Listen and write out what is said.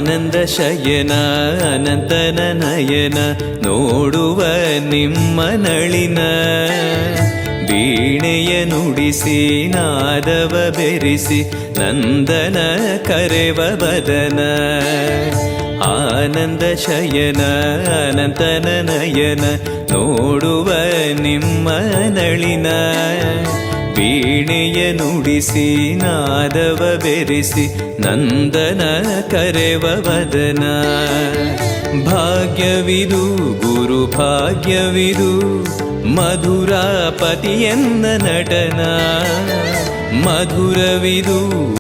ಆನಂದ ಶಯನ ಅನಂತನ ನಯನ ನೋಡುವ ನಿಮ್ಮ ನಳಿನ ವೀಣೆಯ ನುಡಿಸಿ ನಾದವ ಬೆರೆಸಿ ನಂದನ ಕರೆವ ಬದನ ಆನಂದ ಶಯನ ಅನಂತನ ನಯನ ನೋಡುವ ನಿಮ್ಮ ನಳಿನ ವೀಣೆಯ ನುಡಿಸಿ ನಾದವ ಬೆರೆಸಿ ನಂದನ ಕರೆವ ವದನ ಭಾಗ್ಯವಿದು ಗುರು ಭಾಗ್ಯವಿದು ಮಧುರಾಪತಿಯನ್ನ ನಟನ ಮಧುರವಿದು